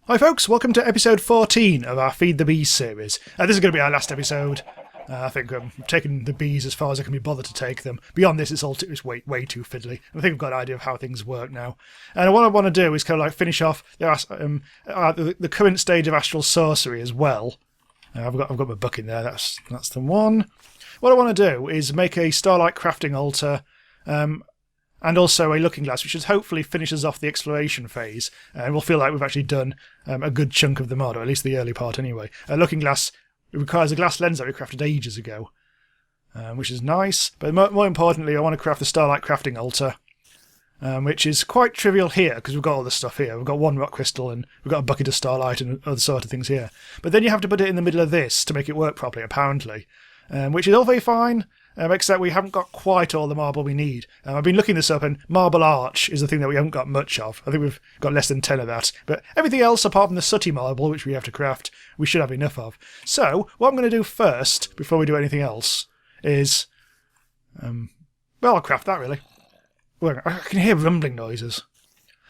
Hi folks, welcome to episode 14 of our Feed the Bees series. This is going to be our last episode. I think I've taken the bees as far as I can be bothered to take them. Beyond this, it's way too fiddly. I think I've got an idea of how things work now. And what I want to do is kind of like finish off the current stage of Astral Sorcery as well. I've got my book in there, that's the one. What I want to do is make a Starlight crafting altar, and also a looking glass, which should hopefully finishes off the exploration phase, and we'll feel like we've actually done a good chunk of the mod, or at least the early part anyway. A looking glass requires a glass lens that we crafted ages ago, which is nice, but more importantly I want to craft the Starlight crafting altar, which is quite trivial here, because we've got all this stuff here. We've got one rock crystal, and we've got a bucket of Starlight, and other sort of things here. But then you have to put it in the middle of this to make it work properly, apparently, which is all very fine. Except we haven't got quite all the marble we need. I've been looking this up, and marble arch is the thing that we haven't got much of. I think we've got less than 10 of that. But everything else, apart from the sooty marble, which we have to craft, we should have enough of. So, what I'm going to do first, before we do anything else, is... well, I'll craft that, really. Well, I can hear rumbling noises.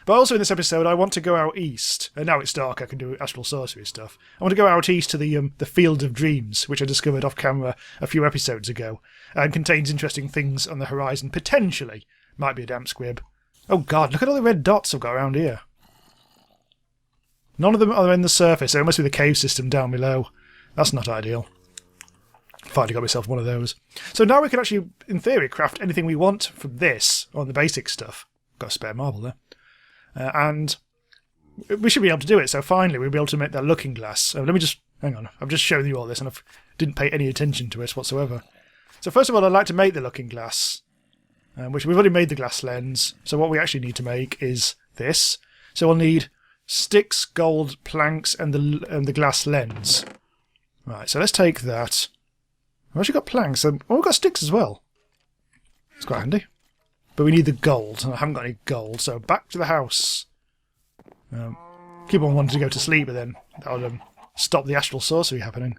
But also in this episode, I want to go out east. And now it's dark, I can do Astral Sorcery stuff. I want to go out east to the Field of Dreams, which I discovered off camera a few episodes ago, and contains interesting things on the horizon, potentially. Might be a damp squib. Oh god, look at all the red dots I've got around here. None of them are in the surface, so it must be the cave system down below. That's not ideal. Finally got myself one of those. So now we can actually, in theory, craft anything we want from this, on the basic stuff. Got a spare marble there. And we should be able to do it, so finally we'll be able to make that looking glass. Let me just... hang on, I've just shown you all this and I didn't pay any attention to it whatsoever. So first of all, I'd like to make the looking glass, which we've already made the glass lens, so what we actually need to make is this. So we'll need sticks, gold, planks, and the glass lens. Right, so let's take that. We've actually got planks, and we've got sticks as well. It's quite handy. But we need the gold, and I haven't got any gold, so back to the house. Keep on wanting to go to sleep, but then that would stop the Astral Sorcery happening.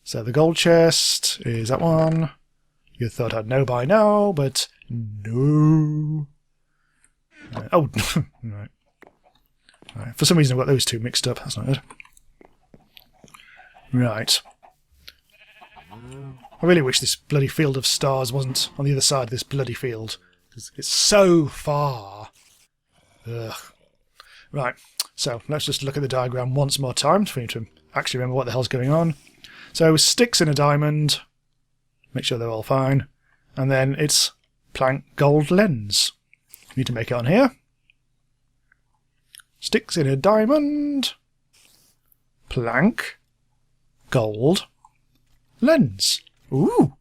So the gold chest is that one. You thought I'd know by now, but no. Oh, right. For some reason I've got those two mixed up. That's not good. Right. I really wish this bloody field of stars wasn't on the other side of this bloody field. It's so far. Ugh. Right, so let's just look at the diagram once more time for you to actually remember what the hell's going on. So sticks in a diamond, make sure they're all fine, and then it's plank gold lens. Need to make it on here. Sticks in a diamond, plank, gold, lens. Ooh!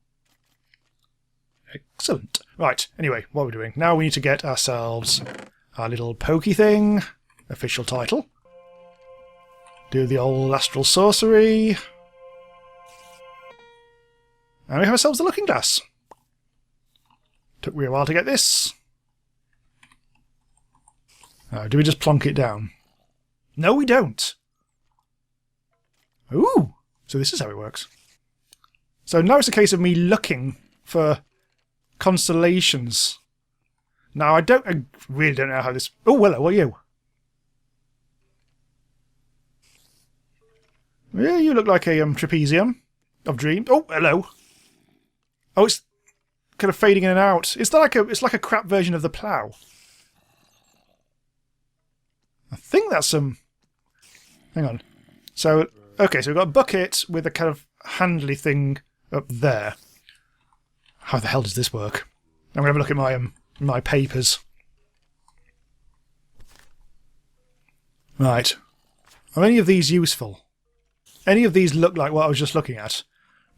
Excellent. Right, anyway, what we're doing. Now we need to get ourselves our little pokey thing. Official title. Do the old Astral Sorcery. And we have ourselves the looking glass. Took me a while to get this. Do we just plonk it down? No, we don't. Ooh! So this is how it works. So now it's a case of me looking for constellations. Now, I really don't know how this... Oh, hello, what are you? Yeah, you look like a trapezium of dreams. Oh, hello. Oh, it's kind of fading in and out. It's like a crap version of the plough. I think that's some... Hang on. So, okay, so we've got a bucket with a kind of handly thing up there. How the hell does this work? I'm going to have a look at my papers. Right. Are any of these useful? Any of these look like what I was just looking at?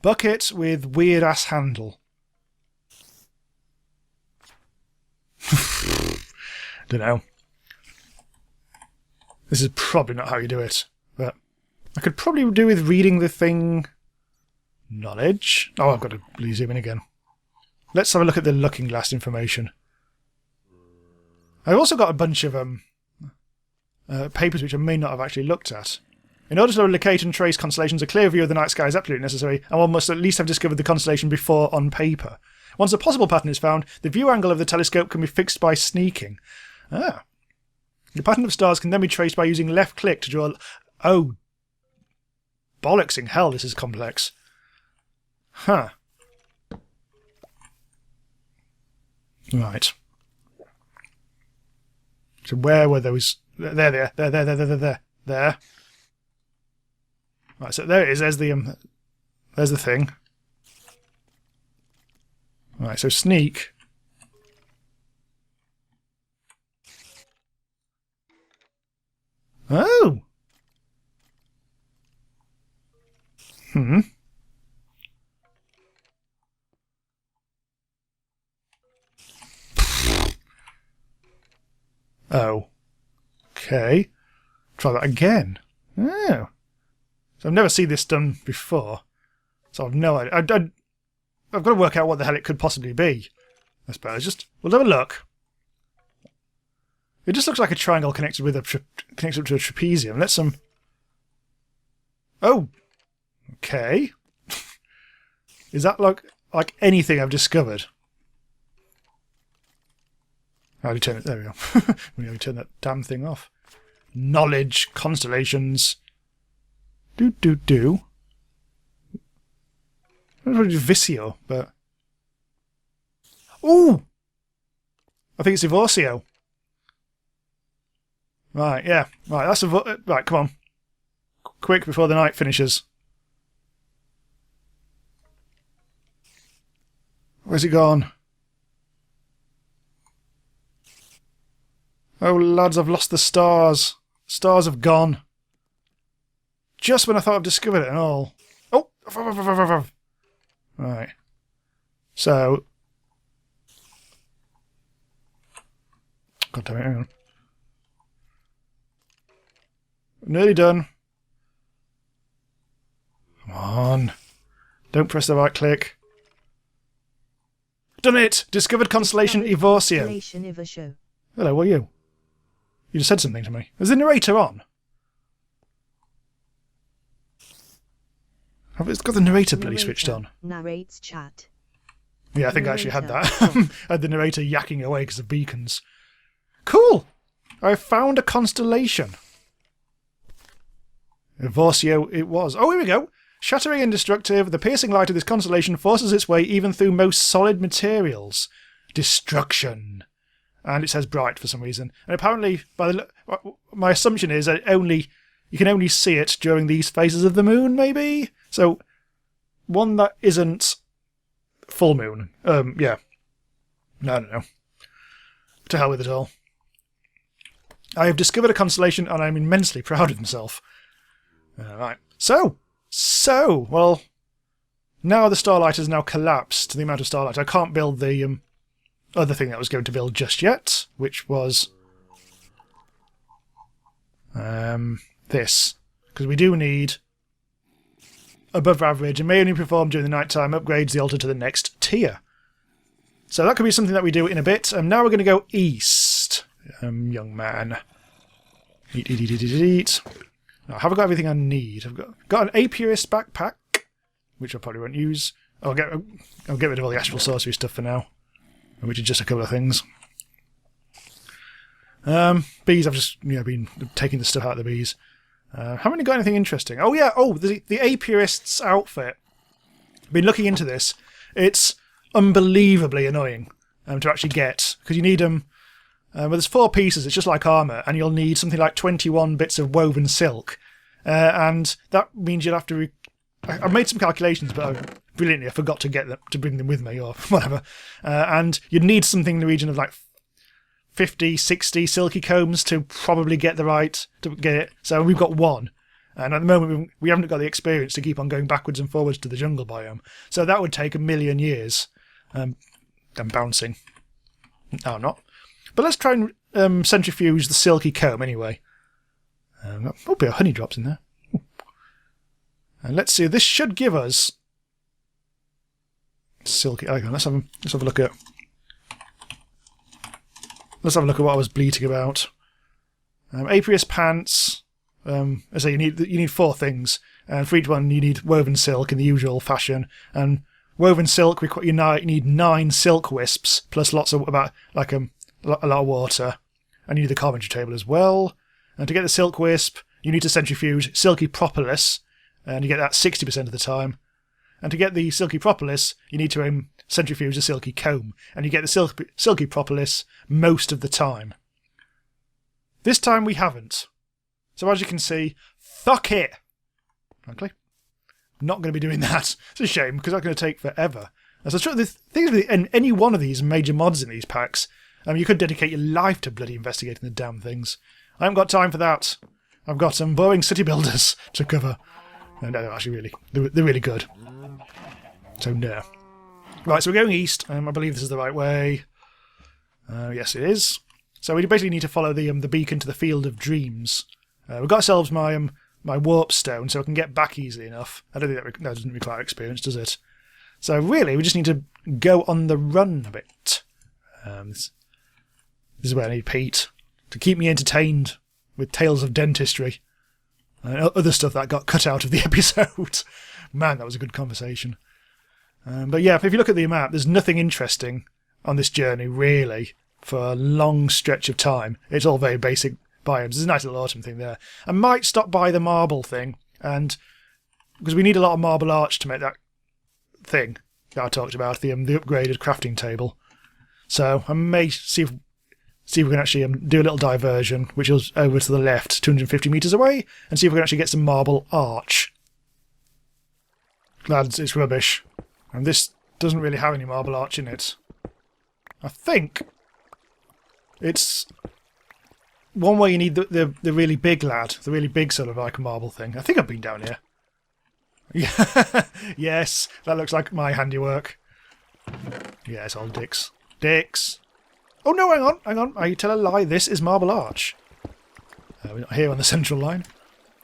Bucket with weird-ass handle. Don't know. This is probably not how you do it, but I could probably do with reading the thing... Knowledge? Oh, I've got to zoom in again. Let's have a look at the looking glass information. I've also got a bunch of papers which I may not have actually looked at. In order to locate and trace constellations, a clear view of the night sky is absolutely necessary, and one must at least have discovered the constellation before on paper. Once a possible pattern is found, the view angle of the telescope can be fixed by sneaking. Ah. The pattern of stars can then be traced by using left click to draw... Oh, bollocks in hell, this is complex. Huh. Right. So where were those... There. Right, so there it is. There's the thing. Right, so sneak. Oh! Oh. Okay. Try that again. Oh. So I've never seen this done before. So I've no idea. I've got to work out what the hell it could possibly be. I suppose. We'll have a look. It just looks like a triangle connected with connects up to a trapezium. Let's Oh. Okay. Is that like anything I've discovered? How do you turn it? There we go. We have to turn that damn thing off. Knowledge, constellations. Do. I don't know if it's Visio, but... Ooh! I think it's Evorsio. Right, yeah. Right, that's right, come on. Quick, before the night finishes. Where's it gone? Oh, lads, I've lost the stars. Stars have gone. Just when I thought I've discovered it and all. Oh! Right. So... God damn it, hang on. Nearly done. Come on. Don't press the right click. Done it! Discovered constellation Evorsio. Hello, what are you? You just said something to me. Is the narrator on? It's got the narrator bloody switched on. Narrates chat. Yeah, I think I actually had that. I had the narrator yakking away because of beacons. Cool! I found a constellation. Evorsio it was. Oh, here we go. Shattering and destructive, the piercing light of this constellation forces its way even through most solid materials. Destruction. And it says bright for some reason. And apparently, my assumption is that you can only see it during these phases of the moon, maybe? So, one that isn't full moon. Yeah. No, I don't know. To hell with it all. I have discovered a constellation and I'm immensely proud of myself. Right. So, well, now the Starlight has now collapsed to the amount of Starlight. I can't build the other thing that I was going to build just yet, which was this. Because we do need above average and may only perform during the night time upgrades the altar to the next tier. So that could be something that we do in a bit. Now we're going to go east, young man. Eat. Now, have I got everything I need? I've got an apiarist backpack, which I probably won't use. I'll get rid of all the Astral Sorcery stuff for now, which is just a couple of things. Bees, I've just been taking the stuff out of the bees. Haven't really got anything interesting. Oh yeah, the apiarist's outfit. I've been looking into this. It's unbelievably annoying to actually get, because you need them. Well, there's 4 pieces. It's just like armour, and you'll need something like 21 bits of woven silk, and that means you'll have to. I made some calculations, but brilliantly I forgot to bring them with me or whatever. And you'd need something in the region of like 50, 60 silky combs to probably get it. So we've got 1. And at the moment, we haven't got the experience to keep on going backwards and forwards to the jungle biome. So that would take 1,000,000 years. I'm bouncing. No, I'm not. But let's try and centrifuge the silky comb anyway. There'll be a honey drops in there. Ooh. And let's see. This should give us silky. Okay, let's have a look at. Let's have a look at what I was bleating about. Apiarist pants. I say you need 4 things, and for each one you need woven silk in the usual fashion. And woven silk you need 9 silk wisps plus a lot of water. and you need the carpentry table as well. And to get the silk wisp, you need to centrifuge silky propolis, and you get that 60% of the time. And to get the silky propolis, you need to centrifuge a silky comb, and you get the silky propolis most of the time. This time we haven't. So as you can see, fuck it! Frankly, not going to be doing that. It's a shame, because that's going to take forever. And so the thing is, with any one of these major mods in these packs, you could dedicate your life to bloody investigating the damn things. I haven't got time for that. I've got some boring city builders to cover. No, they're actually they're really good. So no. Right, so we're going east. I believe this is the right way. Yes, it is. So we basically need to follow the beacon to the Field of Dreams. We've got ourselves my warp stone, so I can get back easily enough. I don't think that doesn't require experience, does it? So really, we just need to go on the run a bit. This is where I need Pete to keep me entertained with tales of dentistry and other stuff that got cut out of the episode. Man, that was a good conversation. But yeah, if you look at the map, there's nothing interesting on this journey, really, for a long stretch of time. It's all very basic biomes. There's a nice little autumn thing there. I might stop by the marble thing, and because we need a lot of marble arch to make that thing that I talked about, the upgraded crafting table. So I may see if we can actually do a little diversion, which is over to the left, 250 metres away, and see if we can actually get some marble arch. Lads, it's rubbish. And this doesn't really have any marble arch in it. I think it's one where you need the really big lad, the really big sort of like marble thing. I think I've been down here. Yeah, yes, that looks like my handiwork. Yes, old Dix. Dix! Oh no, hang on, I tell a lie, this is marble arch. We're not here on the central line.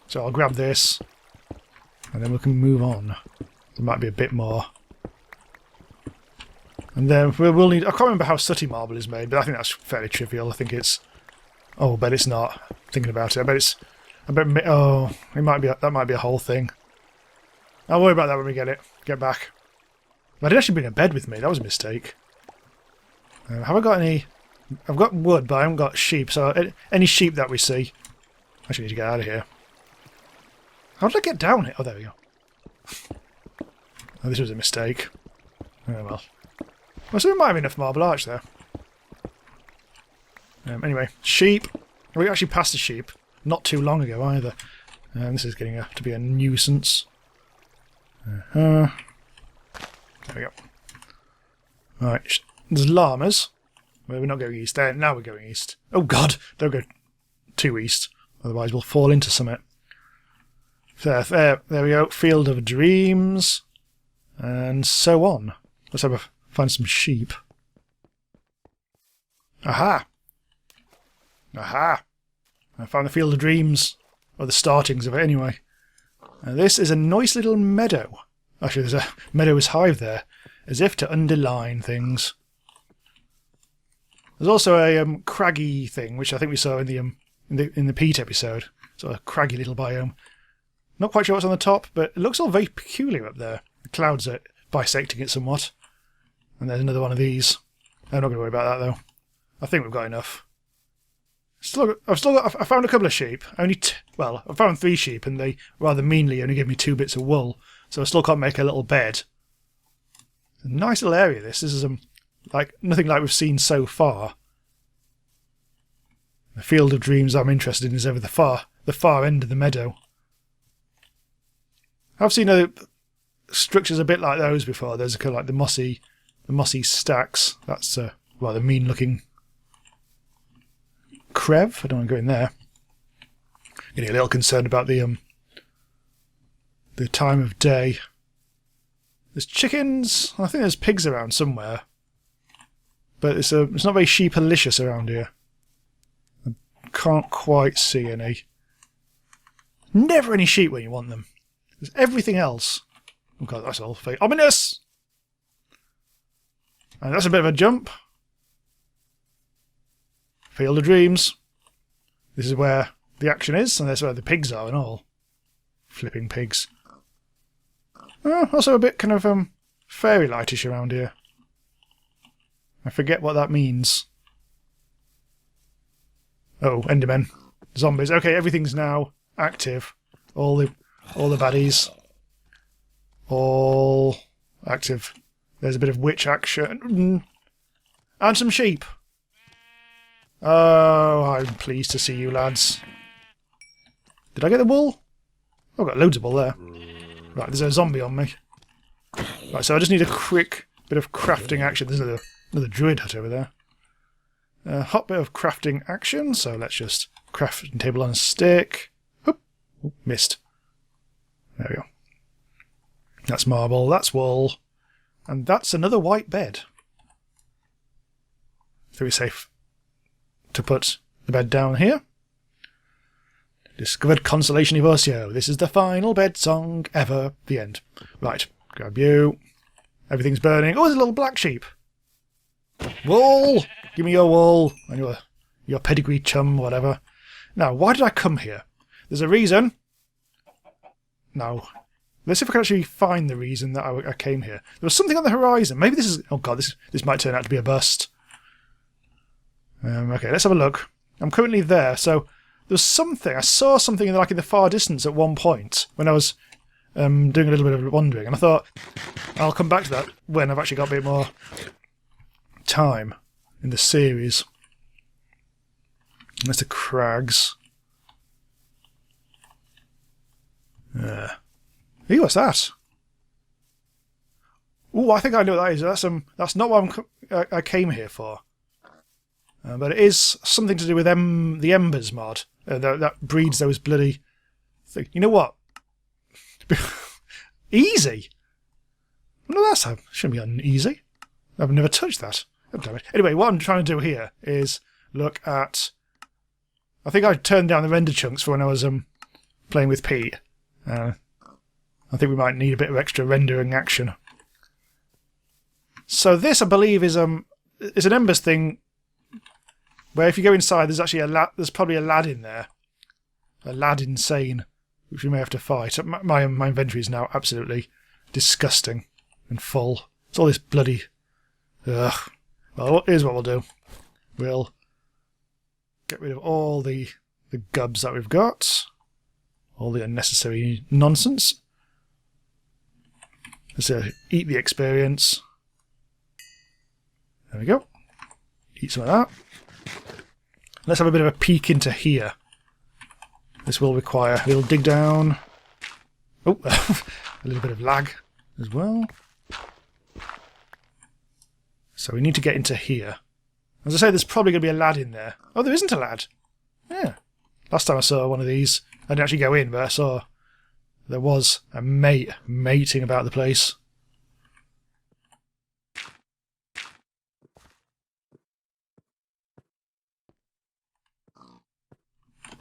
So I'll grab this, and then we can move on. There might be a bit more. And then we'll need... I can't remember how sooty marble is made, but I think that's fairly trivial. I think it's... Oh, I bet it's not. Thinking about it, I bet it's... Oh, it might be. That might be a whole thing. I'll worry about that when we get back. I didn't actually bring a bed with me. That was a mistake. Have I got any... I've got wood, but I haven't got sheep, so any sheep that we see... I actually need to get out of here. How did I get down here? Oh, there we go. Oh, this was a mistake. Oh, well. Well, so we might have enough marble arch there. Anyway, sheep. We actually passed the sheep not too long ago either. This is getting to be a nuisance. There we go. Right, there's llamas. Well, we're not going east there. Now we're going east. Oh god, don't go too east. Otherwise we'll fall into something. There we go. Field of Dreams. And so on. Let's find some sheep. Aha! Aha! I found the Field of Dreams. Or the startings of it, anyway. This is a nice little meadow. Actually, there's a meadows hive there. As if to underline things. There's also a craggy thing, which I think we saw in the Pete episode. Sort of a craggy little biome. Not quite sure what's on the top, but it looks all very peculiar up there. The clouds are bisecting it somewhat. And there's another one of these. I'm not going to worry about that, though. I think we've got enough. I found a couple of sheep. I found 3 sheep, and they rather meanly only gave me 2 bits of wool. So I still can't make a little bed. It's a nice little area, this. This is like nothing like we've seen so far. The Field of Dreams I'm interested in is over the far end of the meadow. I've seen other structures a bit like those before. There's kind of like the mossy stacks. That's rather mean-looking. Crev. I don't want to go in there. Getting a little concerned about the time of day. There's chickens. I think there's pigs around somewhere, but it's not very sheep-alicious around here. I can't quite see any. Never any sheep when you want them. There's everything else. Oh god, that's all fake. Ominous! And that's a bit of a jump. Field of Dreams. This is where the action is, and that's where the pigs are and all. Flipping pigs. Also a bit kind of fairy lightish around here. I forget what that means. Oh, Endermen. Zombies. Okay, everything's now active. All the baddies. All active. There's a bit of witch action. And some sheep. Oh, I'm pleased to see you, lads. Did I get the wool? Oh, I've got loads of wool there. Right, there's a zombie on me. Right, so I just need a quick bit of crafting action. There's another druid hut over there. A hot bit of crafting action, so let's just crafting table on a stick. Oop, missed. There we go. That's marble, that's wool, and that's another white bed. So it's safe to put the bed down here. Discovered Constellation Evocio. This is the final bed song ever. The end. Right, grab you. Everything's burning. Oh, there's a little black sheep. Wool! Give me your wool and your pedigree chum, whatever. Now, why did I come here? There's a reason. Now, let's see if I can actually find the reason that I came here. There was something on the horizon. Maybe this is... Oh god, this might turn out to be a bust. Okay, let's have a look. I'm currently there, so there was something. I saw something in the far distance at one point when I was doing a little bit of wandering, and I thought I'll come back to that when I've actually got a bit more time in the series. There's the crags. Hey, what's that? Oh, I think I know what that is. That's not what I came here for. But it is something to do with the Embers mod. That breeds those bloody things. You know what? Easy? No, that shouldn't be uneasy. I've never touched that. Oh, damn it. Anyway, what I'm trying to do here is look at... I think I turned down the render chunks for when I was playing with Pete. I think we might need a bit of extra rendering action. So this, I believe, is an Embers thing where if you go inside, there's actually there's probably a lad in there. A lad insane, which we may have to fight. My inventory is now absolutely disgusting and full. It's all this bloody... Ugh. Well, here's what we'll do. We'll get rid of all the gubs that we've got. All the unnecessary nonsense. Let's eat the experience. There we go. Eat some of that. Let's have a bit of a peek into here. This will require a little dig down. Oh, a little bit of lag as well. So we need to get into here. As I say, there's probably going to be a lad in there. Oh, there isn't a lad. Yeah. Last time I saw one of these, I didn't actually go in, but I saw there was a mate mating about the place.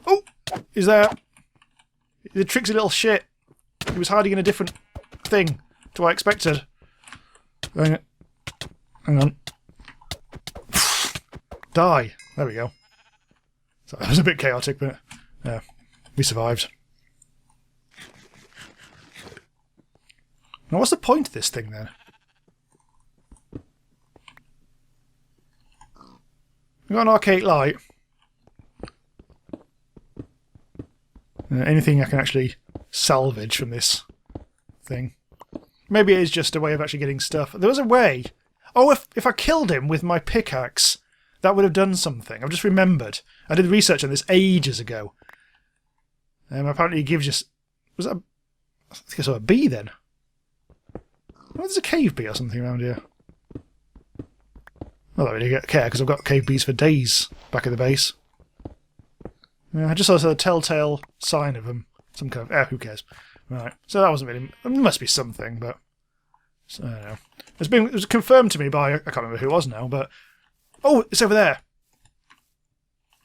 Oh! He's there. The tricksy little shit. He was hiding in a different thing to what I expected. Hang on. Die. There we go. So that was a bit chaotic, but yeah, we survived. Now, what's the point of this thing then? We've got an arcade light. Anything I can actually salvage from this thing. Maybe it is just a way of actually getting stuff. There was a way. Oh, if I killed him with my pickaxe, that would have done something. I've just remembered. I did research on this ages ago. Apparently it gives you... Was that I think I saw a bee then. Oh, there's a cave bee or something around here. I don't really care because I've got cave bees for days back at the base. Yeah, I just saw a telltale sign of them. Some kind of... who cares? Right. So that wasn't really... There must be something, but... I don't know. It was confirmed to me by... I can't remember who it was now, but... Oh, it's over there.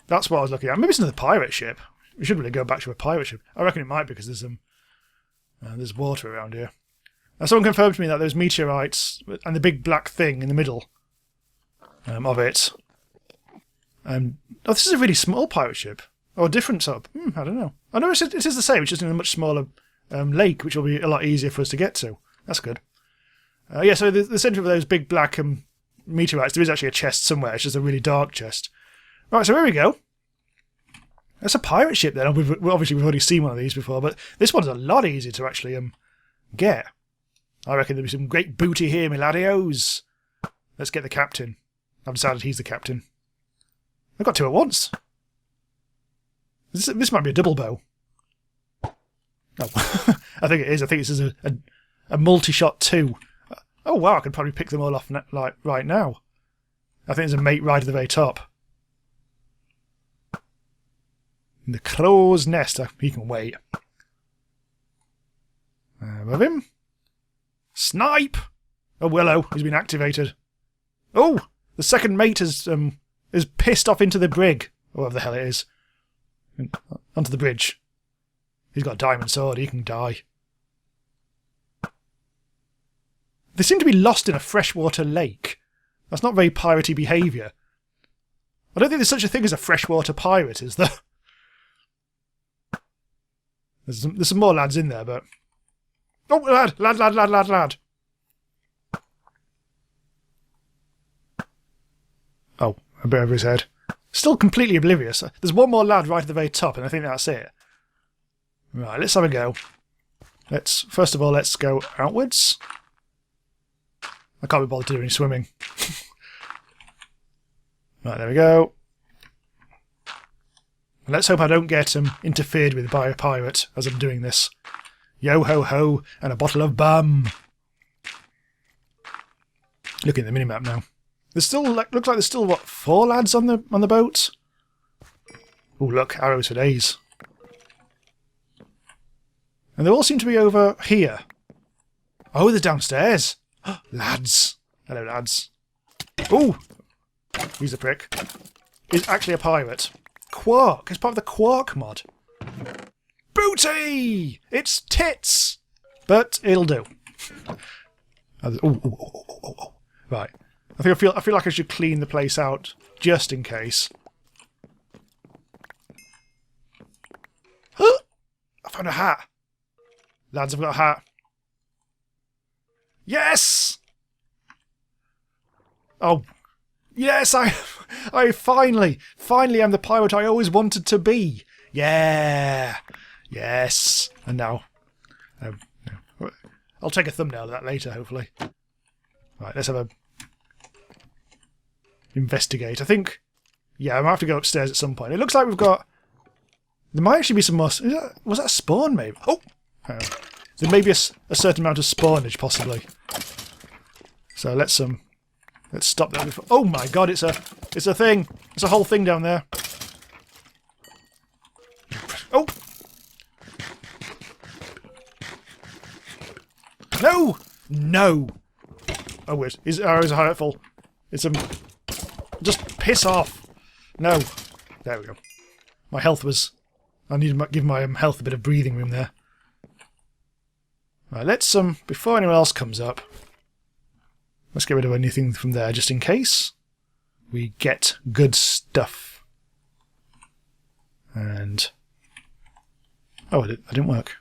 That's what I was looking at. Maybe it's another pirate ship. We should really go back to a pirate ship. I reckon it might be because there's water around here. Now, someone confirmed to me that those meteorites and the big black thing in the middle of it... oh, this is a really small pirate ship. Or a different sort of... I don't know. I know it is the same, it's just in a much smaller lake, which will be a lot easier for us to get to. That's good. Yeah, so the centre of those big black meteorites, there is actually a chest somewhere. It's just a really dark chest. Right, so here we go. That's a pirate ship then. Obviously we've already seen one of these before, but this one's a lot easier to actually get. I reckon there'll be some great booty here, my laddios. Let's get the captain. I've decided he's the captain. I've got two at once. This might be a double bow. Oh, I think it is. I think this is a multi-shot 2. Oh wow, I could probably pick them all off like right now. I think there's a mate right at the very top. In the crow's nest. He can wait. Above him. Snipe! Oh, Willow. He's been activated. Oh! The second mate is pissed off into the brig. Or whatever the hell it is. Onto the bridge. He's got a diamond sword. He can die. They seem to be lost in a freshwater lake. That's not very piratey behaviour. I don't think there's such a thing as a freshwater pirate, is there? There's some more lads in there, but... Oh, lad! Oh, a bit over his head. Still completely oblivious. There's one more lad right at the very top, and I think that's it. Right, let's have a go. First of all, let's go outwards. I can't be bothered to do any swimming. Right, there we go. Let's hope I don't get interfered with by a pirate as I'm doing this. Yo ho ho, and a bottle of bum. Looking at the minimap now. There's still looks like there's still what, 4 lads on the boat. Oh look, arrows for days. And they all seem to be over here. Oh, they're downstairs. Lads. Hello, lads. Oh, he's a prick. He's actually a pirate. Quark. It's part of the Quark mod. Booty! It's tits! But it'll do. Oh. Right. I feel like I should clean the place out just in case. I found a hat. Lads, I've got a hat. Yes! Oh. Yes, I finally am the pirate I always wanted to be. Yeah. Yes. And now, I'll take a thumbnail of that later, hopefully. Right, let's have a investigate. I think, yeah, I might have to go upstairs at some point. It looks like we've got. There might actually be some more. Was that a spawn, maybe? Oh, there may be a certain amount of spawnage, possibly. So let's stop that before. Oh my God! It's a thing. It's a whole thing down there. Oh. No! No! Oh, wait. His arrows are hurtful. It's just piss off. No. There we go. My health was... I need to give my health a bit of breathing room there. Right, let's, before anyone else comes up, let's get rid of anything from there, just in case we get good stuff. And... Oh, it didn't work.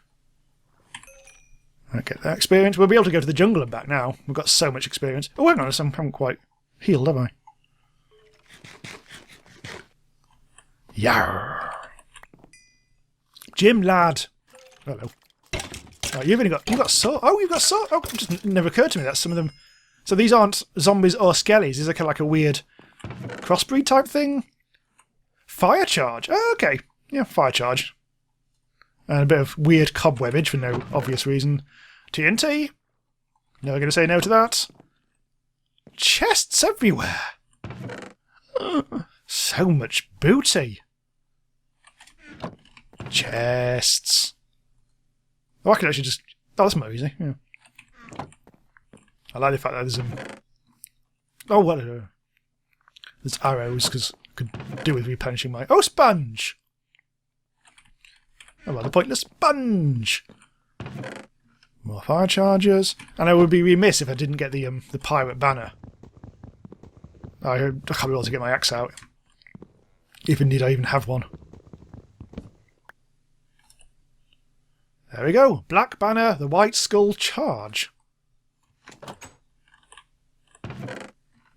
I get that experience. We'll be able to go to the jungle and back now. We've got so much experience. Oh, hang on, I haven't quite healed, have I? Yarr. Jim, lad. Hello. Right, you've got sword. Oh, you've got sword. Oh, it just never occurred to me that some of them. So these aren't zombies or skellies. These are kind of like a weird crossbreed type thing. Fire charge. Oh, okay. Yeah, fire charge. And a bit of weird cobwebbage for no obvious reason. TNT. Never going to say no to that. Chests everywhere. So much booty. Chests. Oh, I could actually just... Oh, that's more easy. Yeah. I like the fact that there's oh, what? There's arrows, because I could do with replenishing my... Oh, sponge! Oh, well, the pointless sponge! More fire chargers. And I would be remiss if I didn't get the pirate banner. I can't be able to get my axe out. If indeed I even have one. There we go. Black banner, the white skull charge.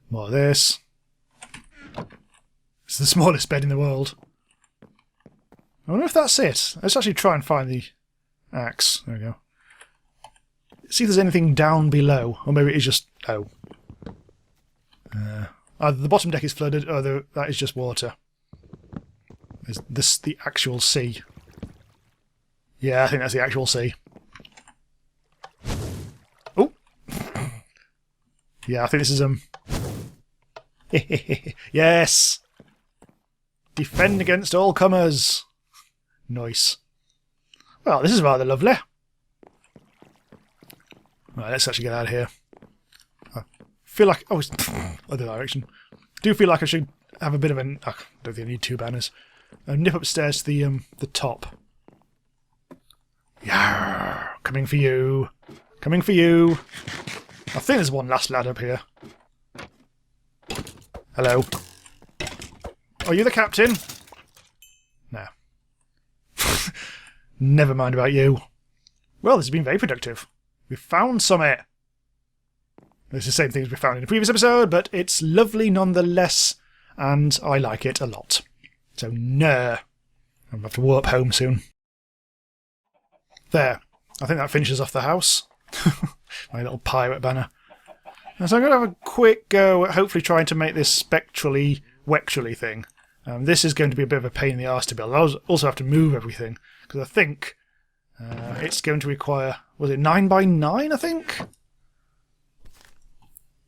More of this. It's the smallest bed in the world. I wonder if that's it. Let's actually try and find the axe. There we go. See if there's anything down below. Or maybe it's just... Oh. Either the bottom deck is flooded, or that is just water. Is this the actual sea? Yeah, I think that's the actual sea. Oh! Yeah, I think this is... Yes! Defend against all comers! Nice. Well, this is rather lovely. Right, let's actually get out of here. I feel like... Oh, it's other direction. Do feel like I should have a bit of an... I don't think I need 2 banners. Nip upstairs to the top. Yarr! Coming for you. Coming for you. I think there's one last lad up here. Hello. Are you the captain? No. Never mind about you. Well, this has been very productive. We found summit. It's the same thing as we found in the previous episode, but it's lovely nonetheless, and I like it a lot. So, nah. I'm going to have to warp home soon. There. I think that finishes off the house. My little pirate banner. And so I'm going to have a quick go at hopefully trying to make this spectrally, wectrally thing. This is going to be a bit of a pain in the arse to build. I'll also have to move everything, because I think it's going to require... Was it 9 by 9, I think?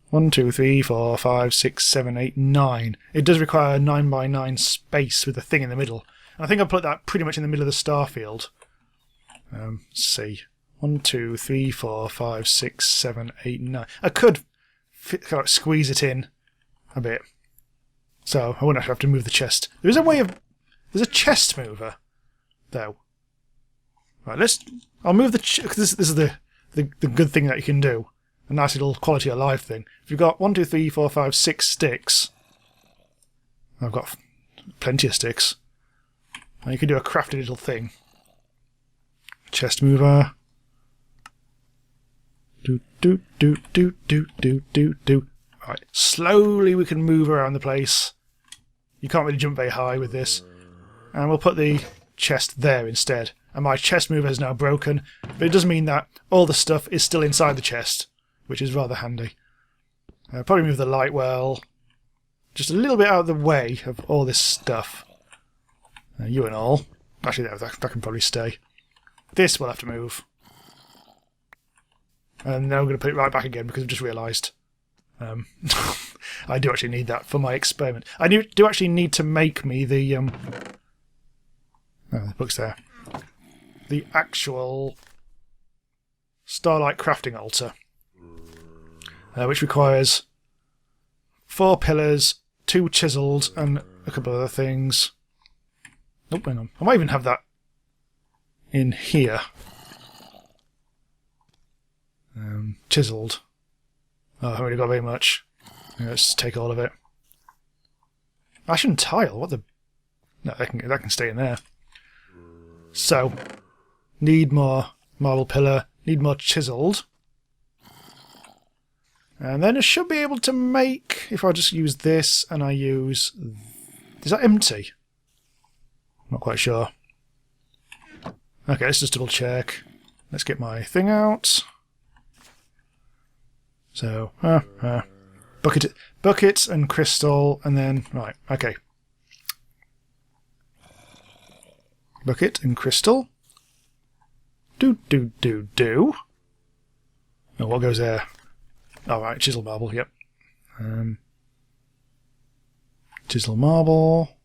1, 2, 3, 4, 5, 6, 7, 8, 9. It does require a 9 by 9 space with a thing in the middle. And I think I'll put that pretty much in the middle of the star field. Let's see. 1, 2, 3, 4, 5, 6, 7, 8, 9. I could kind of squeeze it in a bit. So I wouldn't actually have to move the chest. There is a way of... There's a chest mover, though. Right, I'll move the... This is the good thing that you can do. A nice little quality of life thing. If you've got 1, 2, 3, 4, 5, 6 sticks... I've got plenty of sticks. And you can do a crafty little thing. Chest mover. Do, do, do, do, do, do, do, do. Right, slowly we can move around the place. You can't really jump very high with this. And we'll put the chest there instead. And my chest mover is now broken, but it does mean that all the stuff is still inside the chest, which is rather handy. Probably move the light well just a little bit out of the way of all this stuff. You and all. Actually, that can probably stay. This will have to move. And now I'm going to put it right back again because I've just realised. I do actually need that for my experiment. I do actually need to make me the... Oh, the book's there. The actual Starlight crafting altar. Which requires 4 pillars, 2 chiselled, and a couple of other things. Oh, hang on. I might even have that in here. Chiselled. Oh, I haven't really got very much. Let's take all of it. Ash and tile? What the... No, that can stay in there. So, need more marble pillar, need more chiselled. And then I should be able to make, if I just use this and I use... Is that empty? Not quite sure. Okay, let's just double check. Let's get my thing out. So, bucket and crystal, and then, right, okay. Bucket and crystal. Do. Oh, what goes there? Oh, right, chisel marble, yep. Chisel marble.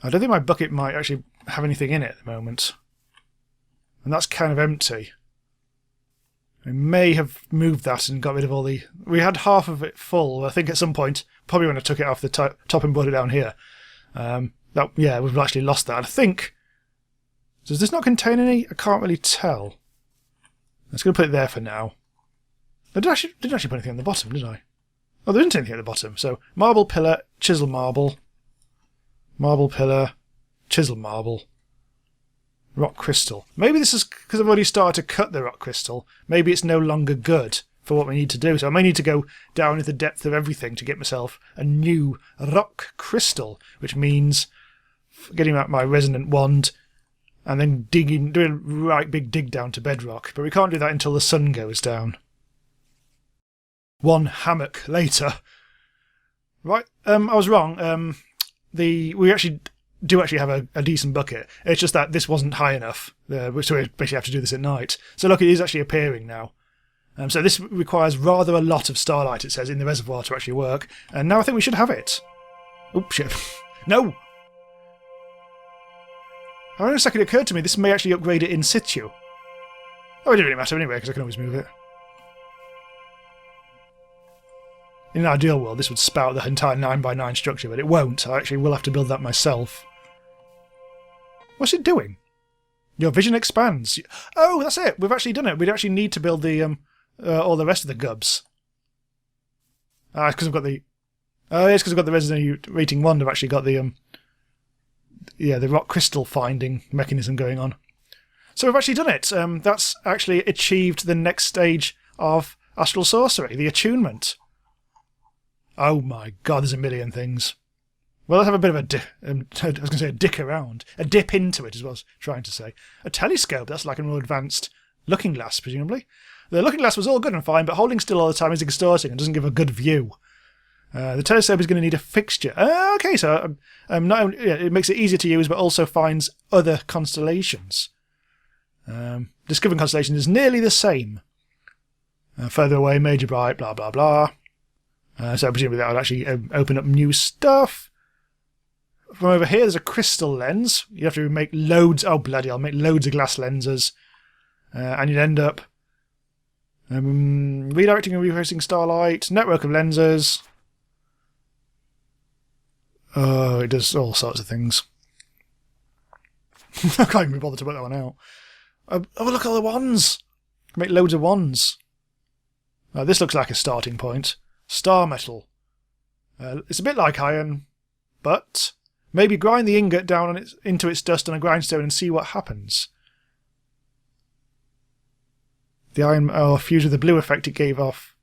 I don't think my bucket might actually have anything in it at the moment. And that's kind of empty. I may have moved that and got rid of all the... We had half of it full, I think at some point, probably when I took it off the top and brought it down here. Yeah, we've actually lost that. I think... Does this not contain any? I can't really tell. Let's go put it there for now. I didn't actually put anything on the bottom, did I? Oh, there isn't anything at the bottom. So, marble pillar, chisel marble. Marble pillar, chisel marble. Rock crystal. Maybe this is because I've already started to cut the rock crystal. Maybe it's no longer good for what we need to do. So I may need to go down into the depth of everything to get myself a new rock crystal, which means getting out my resonant wand and then doing a right big dig down to bedrock. But we can't do that until the sun goes down. One hammock later. Right, I was wrong. We actually have a decent bucket. It's just that this wasn't high enough, so we basically have to do this at night. So look, it is actually appearing now. So this requires rather a lot of starlight, it says, in the reservoir to actually work. And now I think we should have it. Oops, shit. No! However, a second it occurred to me, this may actually upgrade it in situ. Oh, it didn't really matter anyway, because I can always move it. In an ideal world, this would spout the entire 9x9 structure, but it won't. I actually will have to build that myself. What's it doing? Your vision expands. Oh, that's it. We've actually done it. We'd actually need to build the all the rest of the gubs. It's because I've got the... Oh, it's because I've got the resonating wand. I've actually got the the rock crystal finding mechanism going on. So we've actually done it. That's actually achieved the next stage of Astral Sorcery, the attunement. Oh my god, there's a million things. Well, let's have a bit of I was going to say a dick around. A dip into it is what I was trying to say. A telescope, that's like a more advanced looking glass, presumably. The looking glass was all good and fine, but holding still all the time is exhausting and doesn't give a good view. The telescope is going to need a fixture. Okay, so not only, it makes it easier to use, but also finds other constellations. Discovering constellations is nearly the same. Further away, major bright, blah, blah, blah. So presumably that would actually open up new stuff. From over here, there's a crystal lens. You have to make loads... Oh, bloody hell, make loads of glass lenses. And you'd end up redirecting and refocusing starlight. Network of lenses. Oh, it does all sorts of things. I can't even be bothered to work that one out. Oh, look at all the wands! Make loads of wands. This looks like a starting point. Star metal. It's a bit like iron, but maybe grind the ingot down into its dust on a grindstone and see what happens. The iron fused with the blue effect it gave off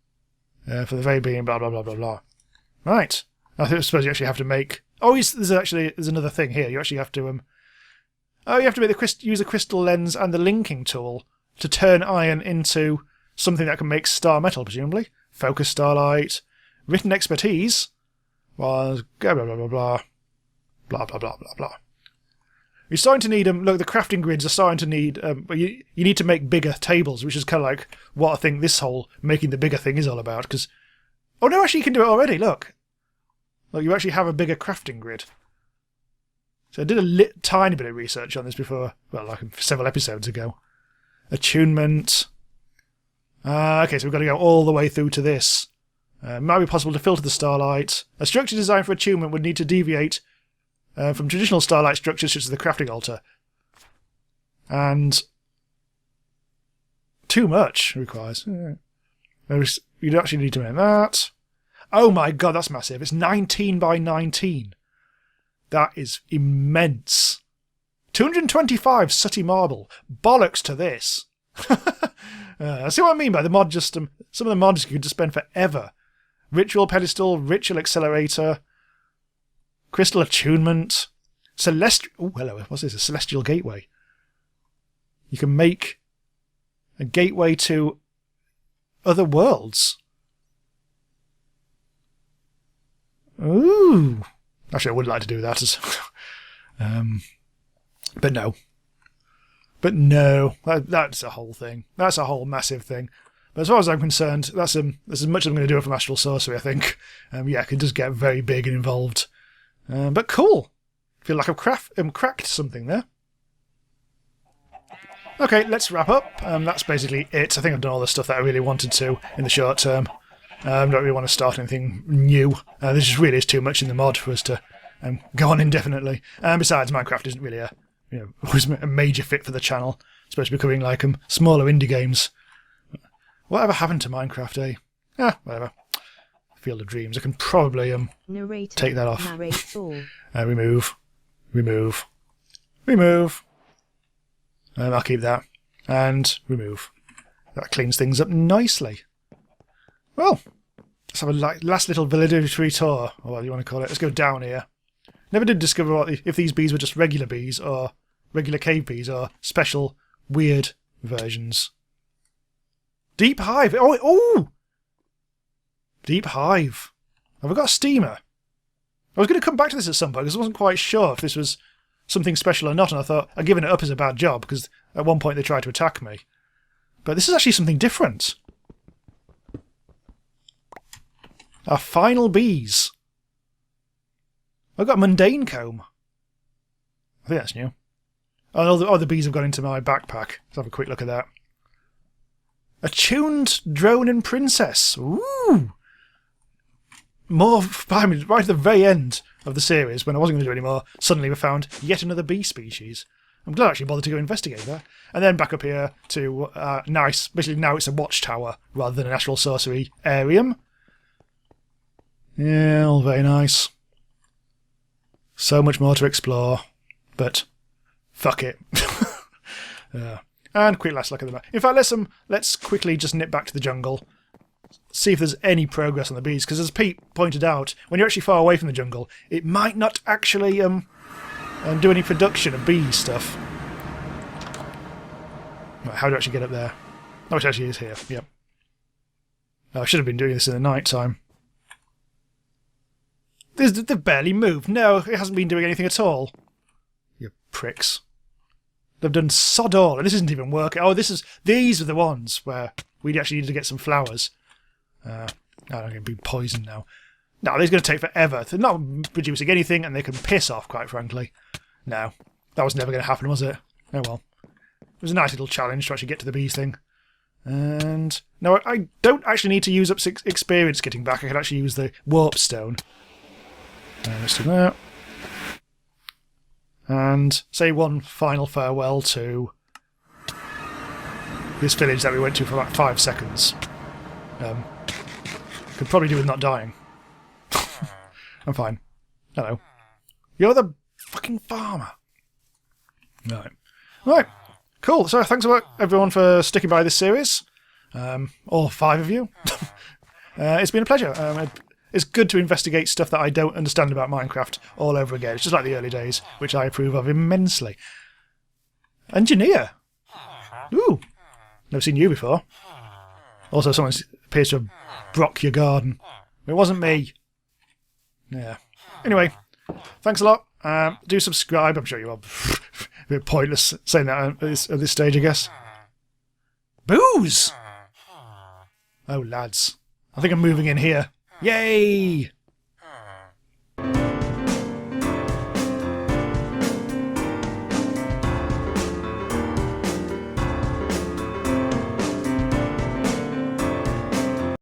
for the very beginning, blah, blah, blah, blah, blah. Right. I suppose you actually have to make... Oh, there's another thing here. You actually have to... you have to use the crystal lens and the linking tool to turn iron into something that can make star metal, presumably. Focus starlight. Written expertise was... Blah, blah, blah, blah, blah. Blah, blah, blah, blah, blah. You're starting to need... look, the crafting grids are starting to need... you need to make bigger tables, which is kind of like what I think this whole making the bigger thing is all about, because... Oh, no, actually, you can do it already, look. Look, you actually have a bigger crafting grid. So I did a tiny bit of research on this before, well, like several episodes ago. Attunement. Okay, so we've got to go all the way through to this. It might be possible to filter the starlight. A structure designed for attunement would need to deviate from traditional starlight structures such as the crafting altar. And too much requires. You'd actually need to make that. Oh my god, that's massive. It's 19 by 19. That is immense. 225 sooty marble. Bollocks to this. See what I mean by the mod system? Some of the mods you could just spend forever. Ritual pedestal, ritual accelerator, crystal attunement, celestial... Oh, hello, what's this? A celestial gateway. You can make a gateway to other worlds. Ooh. Actually, I would like to do that. But no. But no. That's a whole thing. That's a whole massive thing. But as far as I'm concerned, that's as much as I'm going to do it from Astral Sorcery, I think. Yeah, it can just get very big and involved. But cool. Feel like I've cracked something there. Okay, let's wrap up. That's basically it. I think I've done all the stuff that I really wanted to in the short term. I don't really want to start anything new. This just really is too much in the mod for us to go on indefinitely. Besides, Minecraft isn't really always a major fit for the channel. It's supposed to be covering like smaller indie games. Whatever happened to Minecraft, eh? Whatever. Field of Dreams. I can probably take that off. Remove. Remove. Remove. I'll keep that. And remove. That cleans things up nicely. Well, let's have a last little validatory tour, or whatever you want to call it. Let's go down here. Never did discover if these bees were just regular bees or regular cave bees or special weird versions. Deep hive. Oh! Deep hive. Have I got a steamer? I was going to come back to this at some point because I wasn't quite sure if this was something special or not, and I thought I'd given it up as a bad job because at one point they tried to attack me. But this is actually something different. Our final bees. I've got a mundane comb. I think that's new. Oh, the bees have gone into my backpack. Let's have a quick look at that. Attuned drone and princess. Ooh! More, I mean, right at the very end of the series, when I wasn't going to do any more, suddenly we found yet another bee species. I'm glad I actually bothered to go investigate that. And then back up here to nice, basically now it's a watchtower rather than an Astral Sorcery Arium. Yeah, all very nice. So much more to explore, but fuck it. And quick last look at the map. In fact, let's quickly just nip back to the jungle. See if there's any progress on the bees, because as Pete pointed out, when you're actually far away from the jungle, it might not actually do any production of bee stuff. Right, how do I actually get up there? Oh, it actually is here. Yep. Oh, I should have been doing this in the night time. They've barely moved. No, it hasn't been doing anything at all. You pricks. They've done sod all, and this isn't even working. Oh, these are the ones where we actually need to get some flowers. I'm going to be poisoned now. No, this is going to take forever. They're not producing anything, and they can piss off, quite frankly. No, that was never going to happen, was it? Oh well. It was a nice little challenge to actually get to the bees thing. And no, I don't actually need to use up experience getting back. I can actually use the warp stone. Let's do that. And say one final farewell to this village that we went to for about 5 seconds. Could probably do with not dying. I'm fine. Hello. You're the fucking farmer. Right. Cool. So thanks a lot, everyone, for sticking by this series. All 5 of you. It's been a pleasure. It's good to investigate stuff that I don't understand about Minecraft all over again. It's just like the early days, which I approve of immensely. Engineer. Ooh. Never seen you before. Also, someone appears to have brocked your garden. It wasn't me. Yeah. Anyway, thanks a lot. Do subscribe. I'm sure you are. A bit pointless saying that at this stage, I guess. Booze! Oh, lads. I think I'm moving in here. Yay!